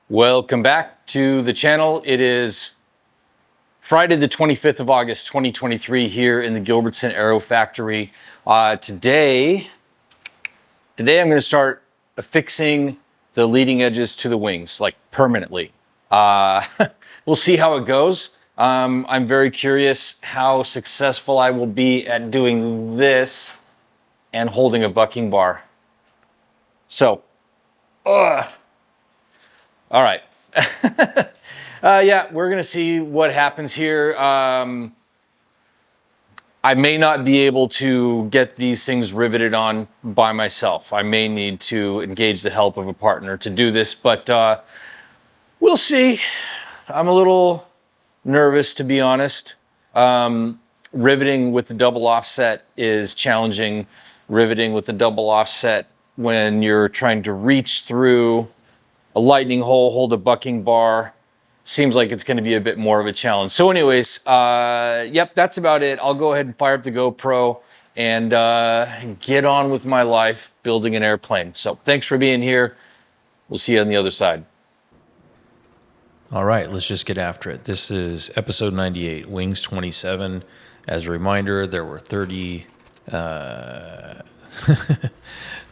Welcome back to the channel. It is Friday the 25th of August 2023 here in the Gilbertson Aero Factory. Today I'm going to start affixing the leading edges to the wings, like permanently. We'll see how it goes. I'm very curious how successful I will be at doing this and holding a bucking bar. So, all right. Yeah, we're gonna see what happens here. I may not be able to get these things riveted on by myself. I may need to engage the help of a partner to do this, but we'll see. I'm a little nervous, to be honest. Riveting with the double offset is challenging. Riveting with the double offset when you're trying to reach through a lightning hole, hold a bucking bar, seems like it's going to be a bit more of a challenge. So anyways, yep, that's about it. I'll go ahead and fire up the GoPro and get on with my life building an airplane. So thanks for being here. We'll see you on the other side. All right, let's just get after it. This is episode 98, Wings 27. As a reminder, there were 30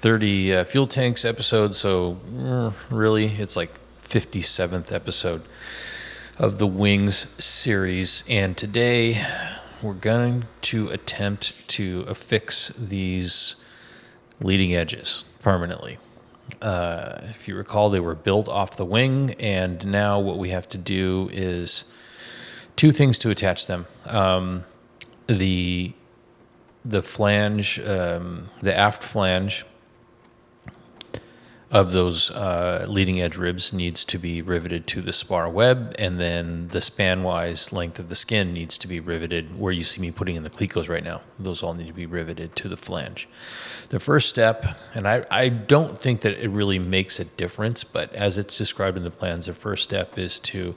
fuel tanks episodes, so really it's like 57th episode of the Wings series. And today we're going to attempt to affix these leading edges permanently. If you recall, they were built off the wing, and now what we have to do is two things to attach them. The flange, the aft flange of those leading edge ribs needs to be riveted to the spar web, and then the span-wise length of the skin needs to be riveted where you see me putting in the clecos right now. Those all need to be riveted to the flange. The first step, and I don't think that it really makes a difference, but as it's described in the plans, the first step is to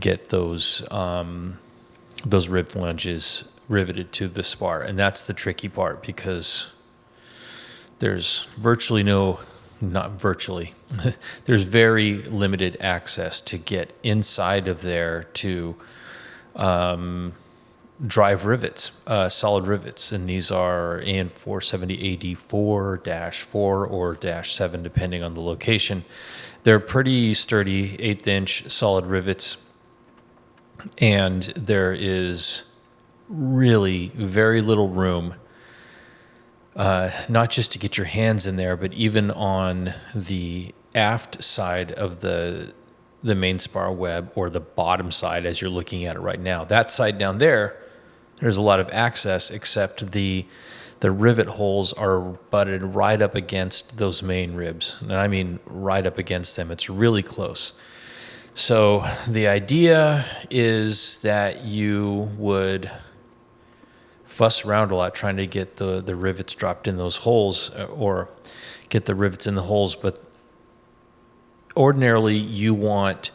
get those rib flanges riveted to the spar, and that's the tricky part because there's there's very limited access to get inside of there to drive rivets, solid rivets, and these are AN 470 AD4-4 or -7 depending on the location. They're pretty sturdy 1/8 inch solid rivets, and there is really very little room, not just to get your hands in there, but even on the aft side of the main spar web, or the bottom side as you're looking at it right now. That side down there, there's a lot of access, except the rivet holes are butted right up against those main ribs. And I mean right up against them. It's really close. So the idea is that you would fuss around a lot trying to get the rivets dropped in those holes, or get the rivets in the holes. But ordinarily you want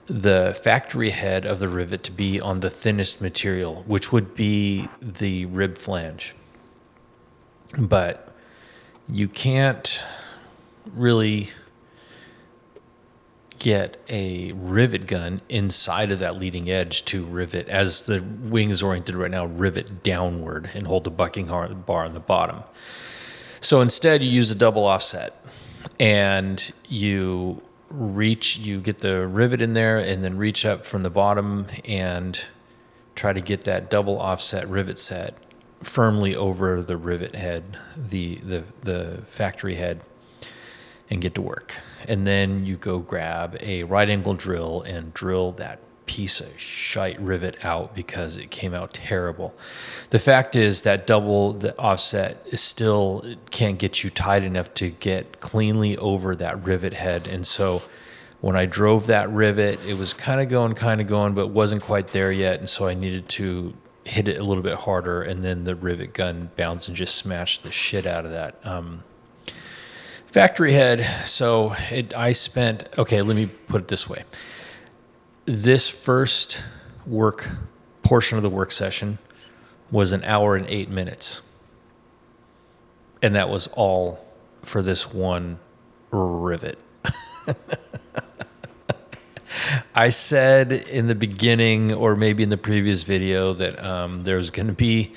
the factory head of the rivet to be on the thinnest material, which would be the rib flange. But you can't really get a rivet gun inside of that leading edge to rivet, as the wing is oriented right now, rivet downward and hold the bucking bar on the bottom. So instead you use a double offset, and you get the rivet in there and then reach up from the bottom and try to get that double offset rivet set firmly over the rivet head, the factory head, and get to work. And then you go grab a right angle drill and drill that piece of shite rivet out because it came out terrible. The fact is that the offset is still, it can't get you tight enough to get cleanly over that rivet head. And so when I drove that rivet, it was kind of going, but wasn't quite there yet. And so I needed to hit it a little bit harder, and then the rivet gun bounced and just smashed the shit out of that factory head. So okay, let me put it this way. This first work portion of the work session was 1 hour and 8 minutes. And that was all for this one rivet. I said in the beginning, or maybe in the previous video, that there's going to be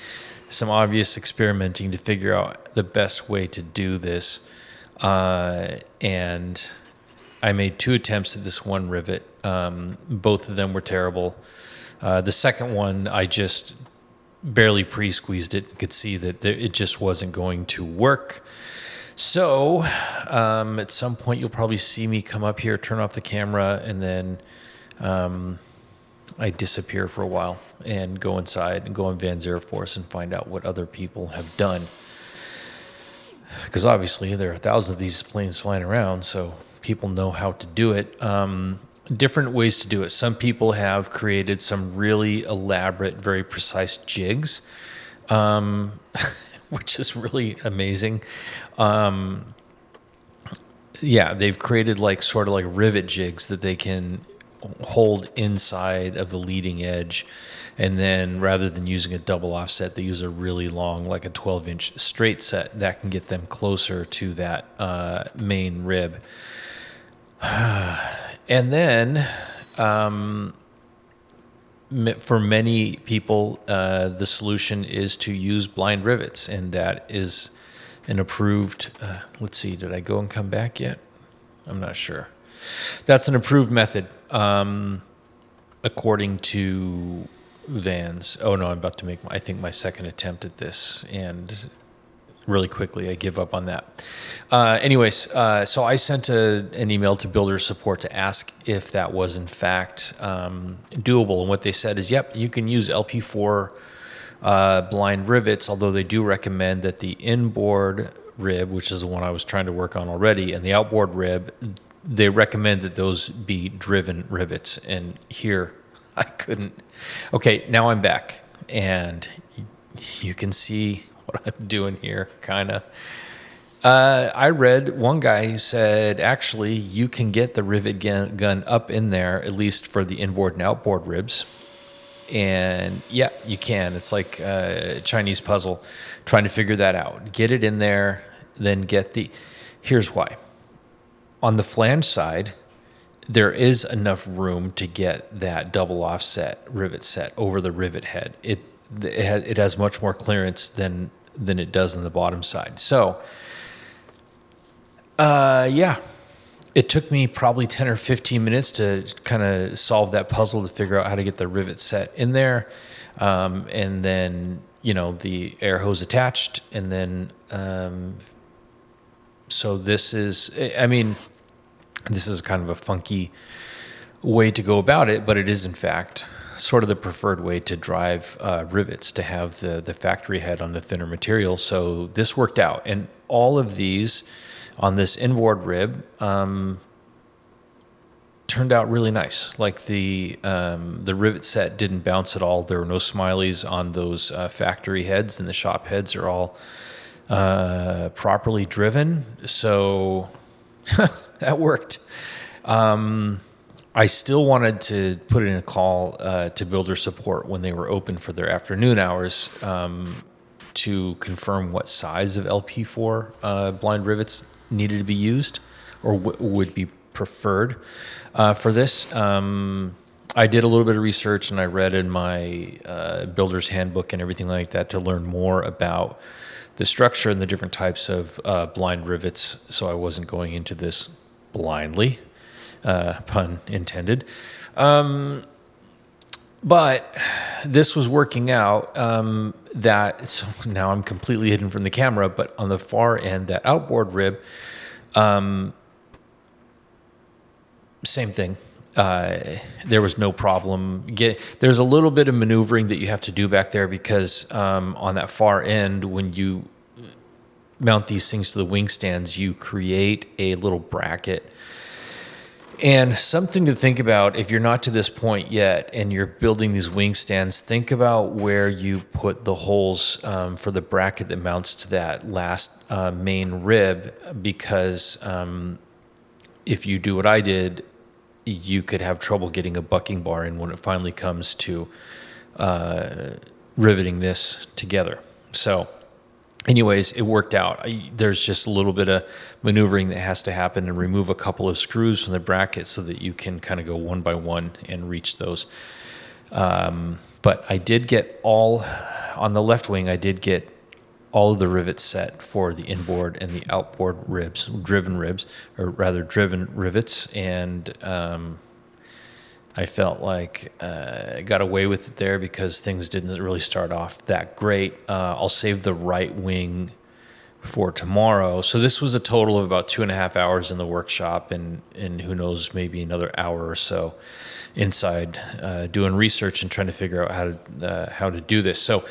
some obvious experimenting to figure out the best way to do this. And I made 2 attempts at this one rivet. Both of them were terrible. The second one, I just barely pre-squeezed it. Could see that it just wasn't going to work. So at some point, you'll probably see me come up here, turn off the camera, and then I disappear for a while and go inside and go on Van's Air Force and find out what other people have done. Because obviously there are thousands of these planes flying around, so people know how to do it. Different ways to do it. Some people have created some really elaborate, very precise jigs, which is really amazing. Yeah, they've created like sort of like rivet jigs that they can hold inside of the leading edge, and then rather than using a double offset, they use a really long, like a 12-inch straight set that can get them closer to that main rib. And then for many people, the solution is to use blind rivets, and that is an approved, let's see, did I go and come back yet? I'm not sure. That's an approved method, according to Vans. Oh no, I'm about to make, I think, my second attempt at this, and really quickly I give up on that. Anyways, so I sent an email to builder support to ask if that was in fact doable, and what they said is, yep, you can use LP4 blind rivets, although they do recommend that the inboard rib, which is the one I was trying to work on already, and the outboard rib, they recommend that those be driven rivets. And here I couldn't. Okay, now I'm back, and you can see what I'm doing here, kind of. I read one guy who said, actually, you can get the rivet gun up in there, at least for the inboard and outboard ribs. And yeah, you can. It's like a Chinese puzzle, trying to figure that out. Get it in there, then get the... Here's why. On the flange side, there is enough room to get that double offset rivet set over the rivet head. It has much more clearance than it does on the bottom side. So, yeah. It took me probably 10 or 15 minutes to kind of solve that puzzle, to figure out how to get the rivet set in there. And then, the air hose attached. And then, so this is kind of a funky way to go about it, but it is in fact sort of the preferred way to drive rivets, to have the factory head on the thinner material. So this worked out. And all of these on this inboard rib turned out really nice. Like the rivet set didn't bounce at all. There were no smileys on those factory heads, and the shop heads are all properly driven. So that worked. I still wanted to put in a call to builder support when they were open for their afternoon hours to confirm what size of LP4 blind rivets needed to be used, or would be preferred for this. I did a little bit of research, and I read in my builder's handbook and everything like that to learn more about the structure and the different types of blind rivets, so I wasn't going into this blindly, pun intended. But this was working out, so now I'm completely hidden from the camera, but on the far end, that outboard rib, same thing. There was no problem. There's a little bit of maneuvering that you have to do back there, because on that far end, when you mount these things to the wing stands, you create a little bracket. And something to think about, if you're not to this point yet and you're building these wing stands, think about where you put the holes for the bracket that mounts to that last main rib, because if you do what I did, you could have trouble getting a bucking bar in when it finally comes to riveting this together. So anyways, it worked out. There's just a little bit of maneuvering that has to happen and remove a couple of screws from the bracket so that you can kind of go one by one and reach those. But I did get all, on the left wing, I did get all of the rivets set for the inboard and the outboard ribs, driven rivets. And I felt like I got away with it there because things didn't really start off that great. I'll save the right wing for tomorrow. So this was a total of about 2.5 hours in the workshop, and who knows, maybe another hour or so inside doing research and trying to figure out how to do this. So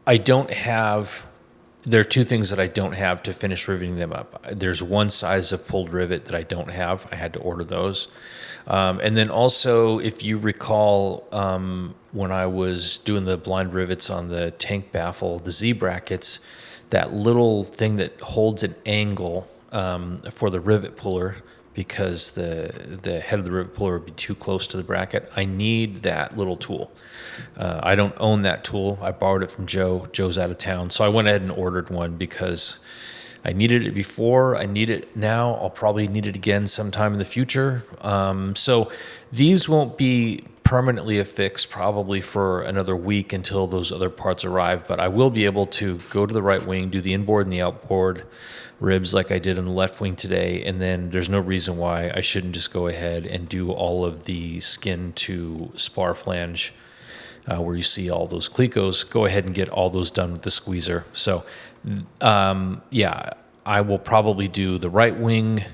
I don't have. There are two things that I don't have to finish riveting them up. There's one size of pulled rivet that I don't have. I had to order those. And then also, if you recall, when I was doing the blind rivets on the tank baffle, the Z brackets, that little thing that holds an angle for the rivet puller, because the head of the rivet puller would be too close to the bracket. I need that little tool. I don't own that tool. I borrowed it from Joe. Joe's out of town. So I went ahead and ordered one because I needed it before. I need it now. I'll probably need it again sometime in the future. So these won't be permanently affixed probably for another week until those other parts arrive, but I will be able to go to the right wing, do the inboard and the outboard ribs like I did on the left wing today, and then there's no reason why I shouldn't just go ahead and do all of the skin to spar flange where you see all those clecos. Go ahead and get all those done with the squeezer. So yeah, I will probably do the right wing,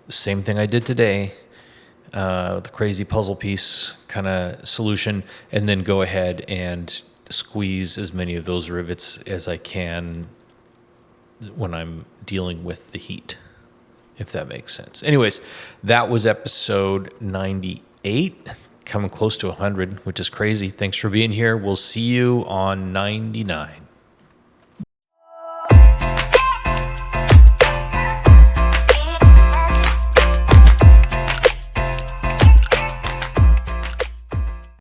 same thing I did today, the crazy puzzle piece kind of solution, and then go ahead and squeeze as many of those rivets as I can when I'm dealing with the heat, if that makes sense. Anyways, that was episode 98, coming close to 100, which is crazy. Thanks for being here. We'll see you on 99.